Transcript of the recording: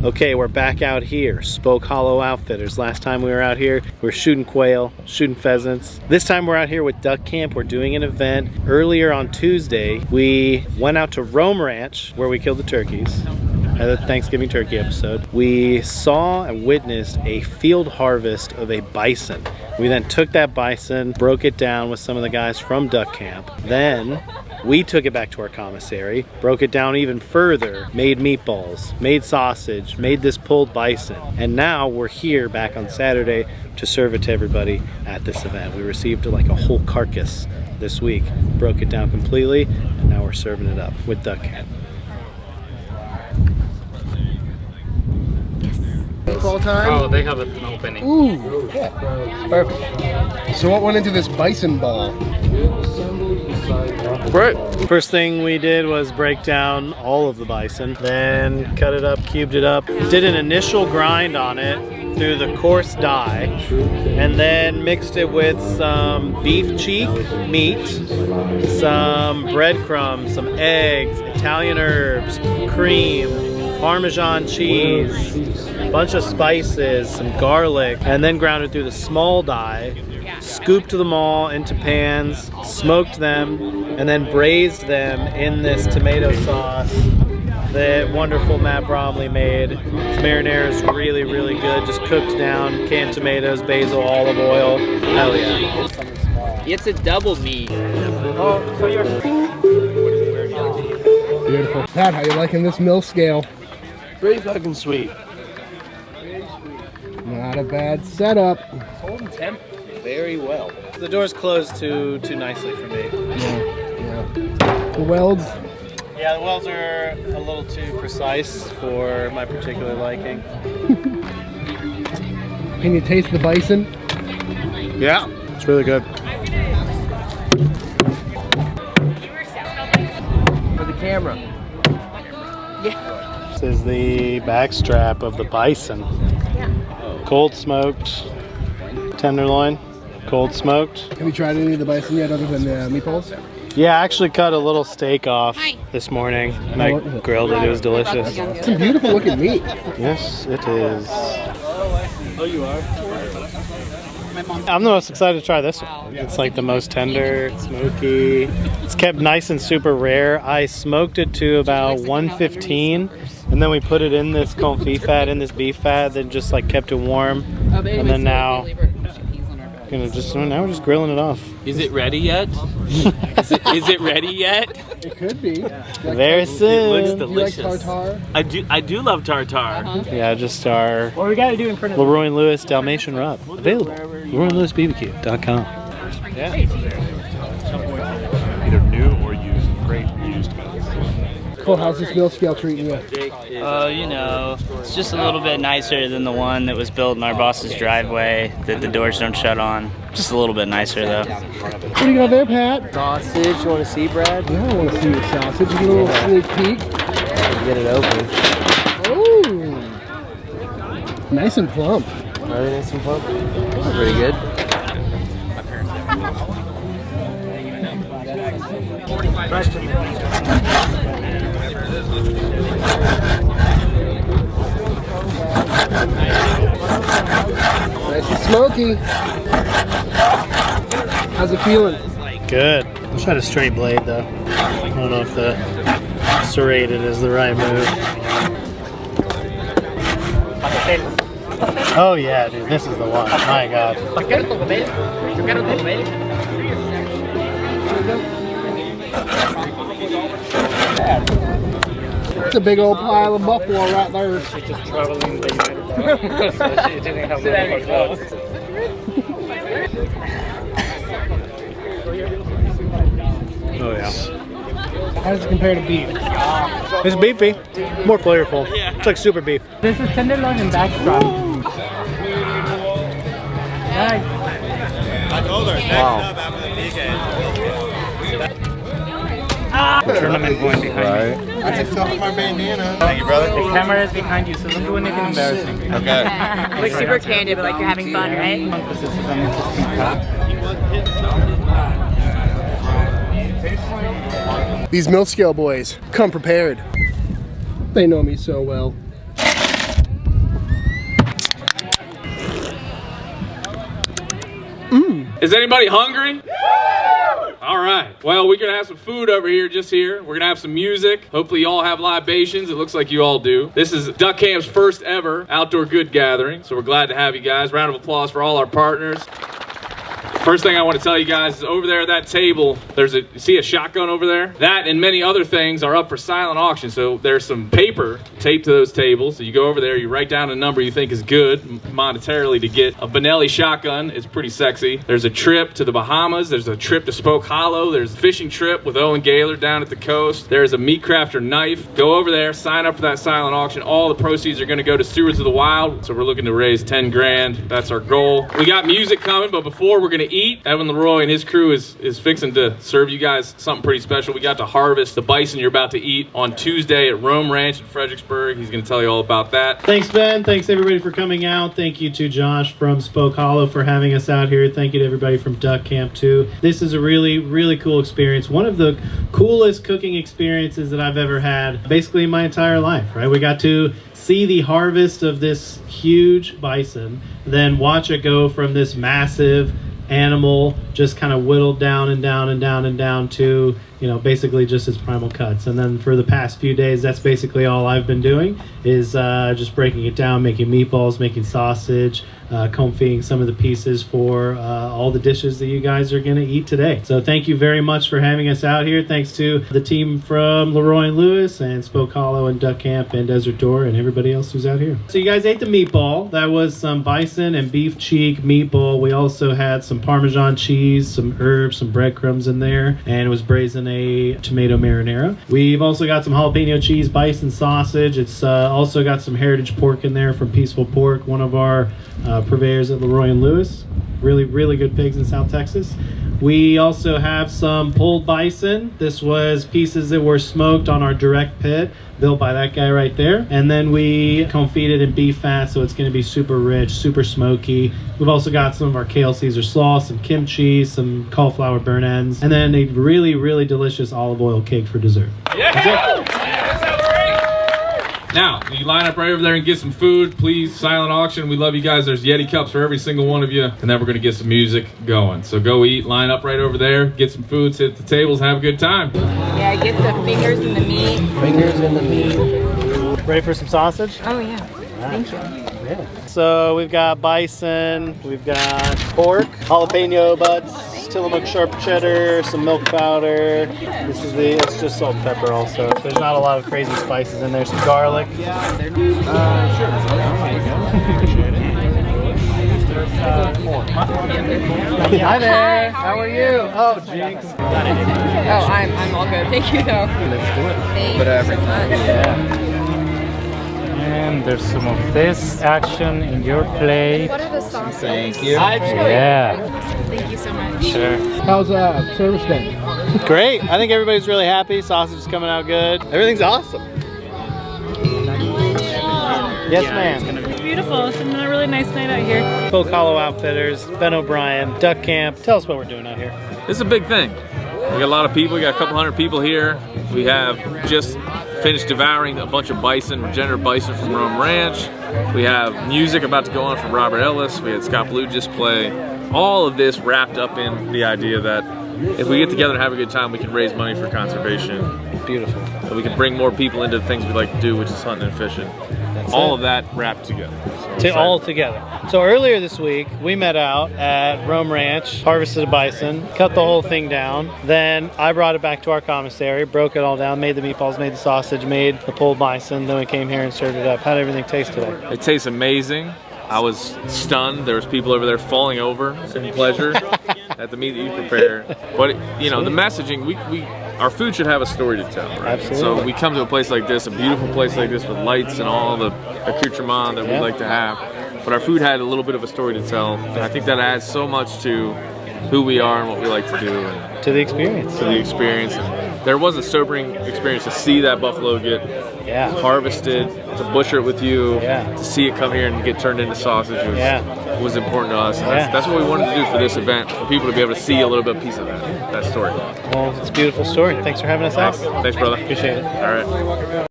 Okay, we're back out here, Spoke Hollow Outfitters. Last time we were out here, we were shooting quail, shooting pheasants. This time we're out here with Duck Camp. We're doing an event. Earlier on Tuesday, we went out to Rome Ranch, where we killed the turkeys. At the Thanksgiving turkey episode. We saw and witnessed a field harvest of a bison. We then took that bison, broke it down with some of the guys from Duck Camp. Then we took it back to our commissary, broke it down even further, made meatballs, made sausage, made this pulled bison. And now we're here back on Saturday to serve it to everybody at this event. We received like a whole carcass this week, broke it down completely, and now we're serving it up with Duck Camp. All time? Oh, they have an opening. Ooh, yeah. Perfect. So what went into this bison ball? Right. First thing we did was break down all of the bison, then cut it up, cubed it up, did an initial grind on it through the coarse dye, and then mixed it with some beef cheek meat, some breadcrumbs, some eggs, Italian herbs, cream, Parmesan cheese, a bunch of spices, some garlic, and then ground it through the small die, scooped them all into pans, smoked them, and then braised them in this tomato sauce that wonderful Matt Bromley made. This marinara is really, really good. Just cooked down, canned tomatoes, basil, olive oil. Hell yeah. It's a double meat. Beautiful. Pat, how you liking this mill scale? Pretty fucking sweet. Not a bad setup. Holding temp very well. The door's closed too nicely for me. Yeah. The welds. Yeah, the welds are a little too precise for my particular liking. Can you taste the bison? Yeah, it's really good. For the camera. This is the back strap of the bison. Cold smoked tenderloin, cold smoked. Have you tried any of the bison yet other than the meatballs? Yeah, I actually cut a little steak off this morning and I grilled it. It was delicious. It's some beautiful looking meat. Yes, it is. Oh, you are? I'm the most excited to try this one. It's like the most tender, smoky. It's kept nice and super rare. I smoked it to about 115, and then we put it in this confit fat, in this beef fat, then just like kept it warm. And then now, now we're just grilling it off. Is it ready yet? Is it ready yet? It could be. Very soon. It looks Do you like delicious. tartare? I do love tartare. Yeah, just our What we gotta do in front of Leroy and Lewis Dalmatian rub. Available. LeroyandLewisBBQ.com. Yeah. Either new or used, great used goods. Cool, how's this mill scale treating you? Oh, you know, it's just a little bit nicer than the one that was built in our boss's driveway that the doors don't shut on. Just a little bit nicer though. What do you got there, Pat? Sausage, you wanna see, Brad? Yeah, I want to see your sausage. Get a little sneak peek. Get it open. Ooh. Nice and plump. Are they nice and plump? Pretty good. Nice and smoky. How's it feeling? Good. I wish I had a straight blade though. I don't know if the serrated is the right move. Oh yeah, dude, this is the one. My God. It's a big old pile of buffalo right there. Just traveling the United States. She didn't have any clothes. Oh yeah. How does it compare to beef? It's beefy, more flavorful. It's like super beef. This is tenderloin and backstrap. Wow. Tournament going behind you. I just took my bandana. Thank you, brother. The camera is behind you, so don't do anything embarrassing. Okay. Like super candid, but like you're having fun, right? These mill scale boys come prepared. They know me so well. Is anybody hungry? All right. Well, we're gonna have some food over here, just here. We're gonna have some music. Hopefully, you all have libations. It looks like you all do. This is Duck Camp's first ever outdoor good gathering, so we're glad to have you guys. Round of applause for all our partners. First thing I want to tell you guys is over there at that table, you see a shotgun over there? That and many other things are up for silent auction. So there's some paper taped to those tables. So you go over there, you write down a number you think is good monetarily to get a Benelli shotgun. It's pretty sexy. There's a trip to the Bahamas. There's a trip to Spoke Hollow. There's a fishing trip with Owen Gaylor down at the coast. There's a meat crafter knife. Go over there, sign up for that silent auction. All the proceeds are going to go to Stewards of the Wild. So we're looking to raise 10 grand. That's our goal. We got music coming, but before we're going to eat, Evan Leroy and his crew is fixing to serve you guys something pretty special. We got to harvest the bison you're about to eat on Tuesday at Rome Ranch in Fredericksburg. He's going to tell you all about that. Thanks, Ben. Thanks, everybody, for coming out. Thank you to Josh from Spoke Hollow for having us out here. Thank you to everybody from Duck Camp, too. This is a really, really cool experience. One of the coolest cooking experiences that I've ever had, basically in my entire life, right? We got to see the harvest of this huge bison, then watch it go from this massive animal just kind of whittled down and down and down and down to, you know, basically just its primal cuts. And then for the past few days, that's basically all I've been doing is just breaking it down, making meatballs, making sausage, confying some of the pieces for all the dishes that you guys are going to eat today. So thank you very much for having us out here. Thanks to the team from Leroy and Lewis and Spoke Hollow and Duck Camp and Desert Door and everybody else who's out here. So you guys ate the meatball. That was some bison and beef cheek meatball. We also had some Parmesan cheese, some herbs, some breadcrumbs in there, and it was braised in a tomato marinara. We've also got some jalapeno cheese bison sausage. It's also got some heritage pork in there from Peaceful Pork, one of our purveyors at Leroy and Lewis. Really, really good pigs in South Texas. We also have some pulled bison. This was pieces that were smoked on our direct pit, built by that guy right there. And then we confit it in beef fat, so it's going to be super rich, super smoky. We've also got some of our kale Caesar sauce, some kimchi, some cauliflower burnt ends, and then a really, really delicious olive oil cake for dessert. Now, you line up right over there and get some food, please. Silent auction. We love you guys. There's Yeti cups for every single one of you. And then we're going to get some music going. So go eat, line up right over there, get some food, sit at the tables, have a good time. Yeah, get the fingers in the meat. Fingers in the meat. Ready for some sausage? Oh, yeah. Thank you. Yeah. So we've got bison, we've got pork, jalapeno butts, Tillamook sharp cheddar, some milk powder. It's just salt and pepper also. There's not a lot of crazy spices in there. Some garlic. Hi there. How are you? Oh, Jinx. Oh, I'm all good. Thank you, though. Let's do it. Thank you so much. Yeah. And there's some of this action in your plate. What are the sauces? Thank you. Yeah. Thank you so much. Sure. How's service been? Great. I think everybody's really happy. Sausage is coming out good. Everything's awesome. Yes, ma'am. It's beautiful. It's been a really nice night out here. Spoke Hollow Outfitters, Ben O'Brien, Duck Camp. Tell us what we're doing out here. This is a big thing. We got a lot of people. We got a couple hundred people here. We have just finished devouring a bunch of bison, regenerative bison from Rome Ranch. We have music about to go on from Robert Ellis. We had Scott Blue just play. All of this wrapped up in the idea that if we get together and have a good time, we can raise money for conservation. Beautiful. That we can bring more people into the things we like to do, which is hunting and fishing. All of that wrapped together. All together. So earlier this week, we met out at Rome Ranch, harvested a bison, cut the whole thing down. Then I brought it back to our commissary, broke it all down, made the meatballs, made the sausage, made the pulled bison. Then we came here and served it up. How did everything taste today? It tastes amazing. I was stunned. There was people over there falling over in pleasure at the meat that you prepare. But you know, the messaging, our food should have a story to tell, right? Absolutely. So we come to a place like this, a beautiful place like this with lights and all the accoutrement that we like to have. But our food had a little bit of a story to tell. And I think that adds so much to who we are and what we like to do. And to the experience. To the experience. And there was a sobering experience to see that buffalo get harvested, to butcher it with you, to see it come here and get turned into sausage was important to us. And that's what we wanted to do for this event, for people to be able to see a little bit of piece of that story. Well, it's a beautiful story. Thanks for having us out. Thanks, brother. Appreciate it. All right.